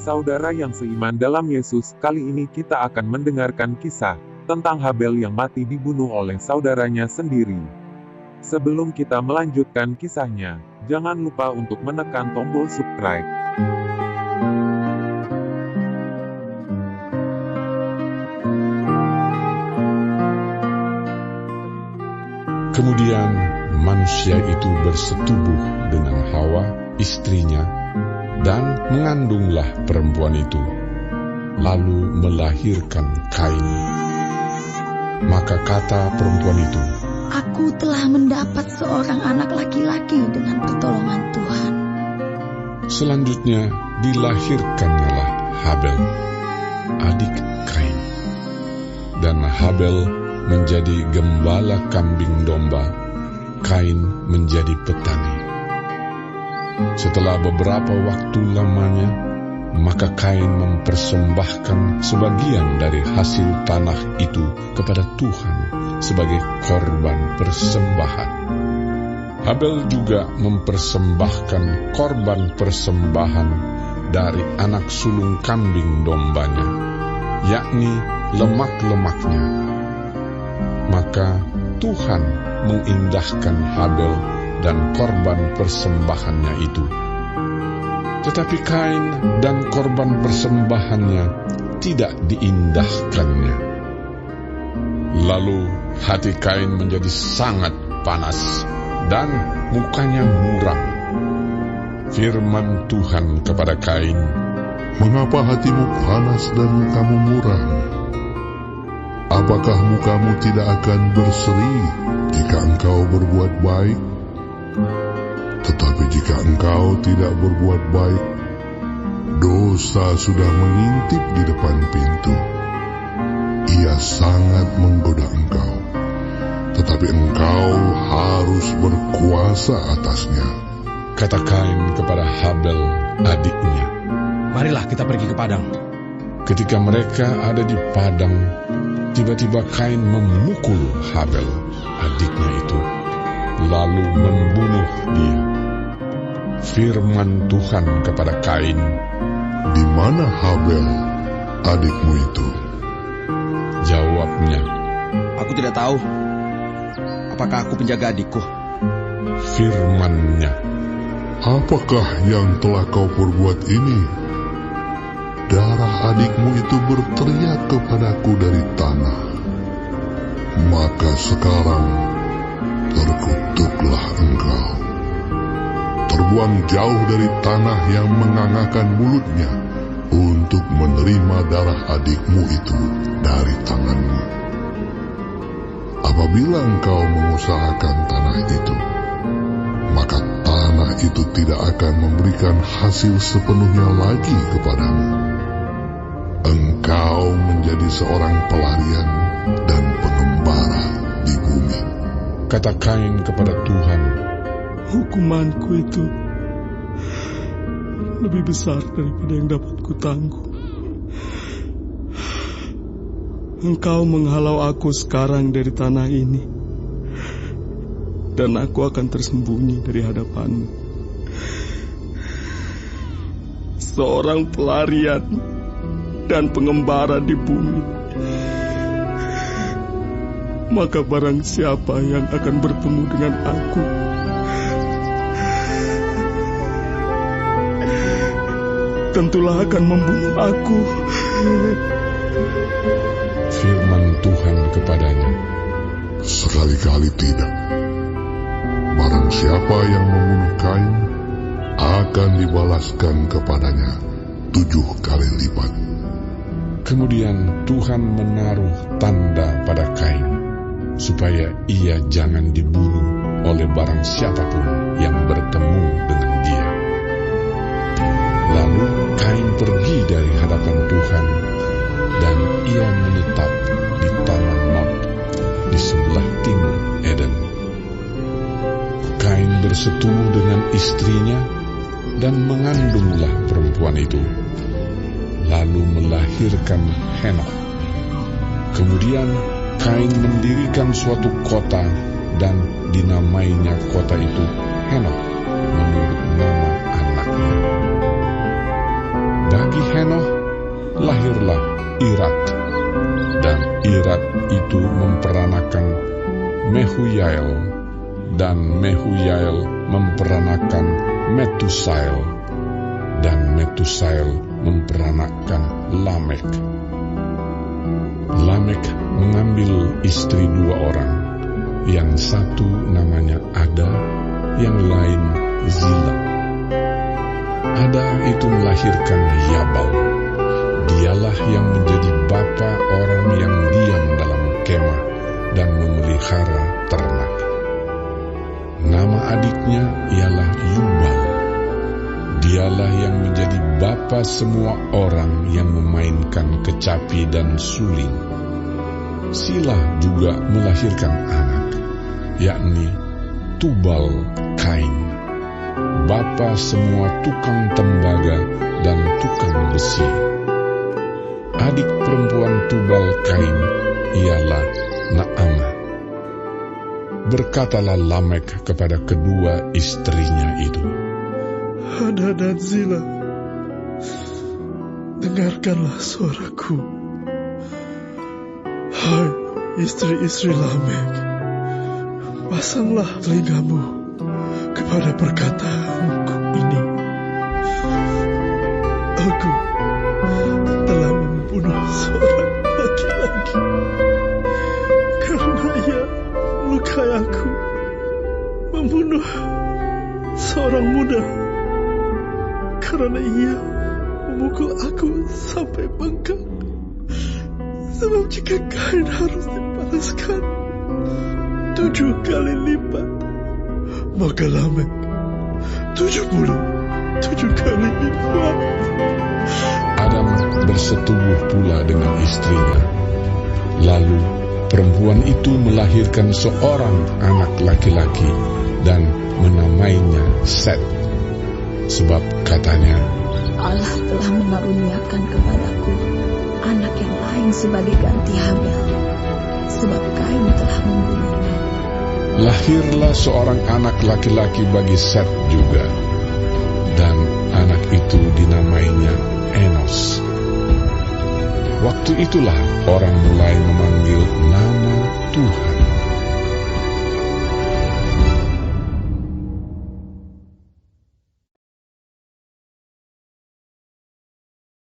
Saudara yang seiman dalam Yesus, kali ini kita akan mendengarkan kisah tentang Habel yang mati dibunuh oleh saudaranya sendiri. Sebelum kita melanjutkan kisahnya, jangan lupa untuk menekan tombol subscribe. Kemudian manusia itu bersetubuh dengan Hawa, istrinya, dan mengandunglah perempuan itu, lalu melahirkan Kain. Maka kata perempuan itu, "Aku telah mendapat seorang anak laki-laki dengan pertolongan Tuhan." Selanjutnya dilahirkannyalah Habel, adik Kain. Dan Habel menjadi gembala kambing domba, Kain menjadi petani. Setelah beberapa waktu lamanya, maka Kain mempersembahkan sebagian dari hasil tanah itu kepada Tuhan sebagai korban persembahan. Habel juga mempersembahkan korban persembahan dari anak sulung kambing dombanya, yakni lemak-lemaknya. Maka Tuhan mengindahkan Habel dan korban persembahannya itu. Tetapi Kain dan korban persembahannya tidak diindahkannya. Lalu hati Kain menjadi sangat panas dan mukanya muram. Firman Tuhan kepada Kain, "Mengapa hatimu panas dan mukamu muram? Apakah mukamu tidak akan berseri jika engkau berbuat baik? Tetapi jika engkau tidak berbuat baik, dosa sudah mengintip di depan pintu. Ia sangat menggoda engkau, tetapi engkau harus berkuasa atasnya." Kata Kain kepada Habel adiknya, "Marilah kita pergi ke padang." Ketika mereka ada di padang, tiba-tiba Kain memukul Habel, adiknya itu, lalu membunuh dia. Firman Tuhan kepada Kain, "Di mana Habel, adikmu itu?" Jawabnya, "Aku tidak tahu. Apakah aku penjaga adikku?" Firman-Nya, "Apakah yang telah kau perbuat ini? Darah adikmu itu berteriak kepadaku dari tanah. Maka sekarang terkutuklah engkau. Terbuang jauh dari tanah yang mengangakkan mulutnya untuk menerima darah adikmu itu dari tanganmu. Apabila engkau mengusahakan tanah itu, maka tanah itu tidak akan memberikan hasil sepenuhnya lagi kepadamu. Engkau menjadi seorang pelarian dan pengembara di bumi." kata Kain kepada Tuhan, "Hukumanku itu lebih besar daripada yang dapat kutanggung. Engkau menghalau aku sekarang dari tanah ini, dan aku akan tersembunyi dari hadapanmu. Seorang pelarian dan pengembara di bumi. Maka barang siapa yang akan bertemu dengan aku, tentulah akan membunuh aku." Firman Tuhan kepadanya, "Sekali-kali tidak. Barang siapa yang membunuh Kain, akan dibalaskan kepadanya 7 kali lipat." Kemudian Tuhan menaruh tanda pada Kain, supaya ia jangan dibunuh oleh barang siapapun yang bertemu dengan dia. Lalu Kain pergi dari hadapan Tuhan, dan ia menetap di tanah Nod, di sebelah timur Eden. Kain bersetubuh dengan istrinya, dan mengandunglah perempuan itu, lalu melahirkan Henokh. Kemudian Kain mendirikan suatu kota, dan dinamainya kota itu Henokh menurut nama anaknya. Bagi Henoh lahirlah Irad, dan Irad itu memperanakan Mehujael, dan Mehujael memperanakan Metusael, dan Metusael memperanakan Lamek. Lamek mengambil istri 2 orang, yang satu namanya Ada, yang lain Zila. Ada itu melahirkan Yabal. Dialah yang menjadi bapa orang yang diam dalam kemah dan memelihara ternak. Nama adiknya ialah Yubal. Dialah yang menjadi bapa semua orang yang memainkan kecapi dan suling. Silah juga melahirkan anak, yakni Tubal Kain, bapa semua tukang tembaga dan tukang besi. Adik perempuan Tubal Kain ialah Naamah. Berkatalah Lamek kepada kedua istrinya itu, Ada dan Zila, dengarkanlah suaraku. Hai istri-istri Lamek, pasanglah telingamu kepada perkataanku ini. Aku telah membunuh seorang laki-laki karena ia melukai aku, membunuh seorang muda karena ia memukul aku sampai bengkak. Sebab jika kain harus dipanaskan 7 kali lipat, maka Lamek 77 kali lipat. Adam bersetubuh pula dengan istrinya. Lalu perempuan itu melahirkan seorang anak laki-laki dan menamainya Set. Sebab katanya, Allah telah mengaruniakan kepadaku anak yang lain sebagai ganti Habel, sebab Kain telah membunuhnya. lahirlah seorang anak laki-laki bagi Set juga, dan anak itu dinamainya Enos. Waktu itulah orang mulai memanggil nama Tuhan.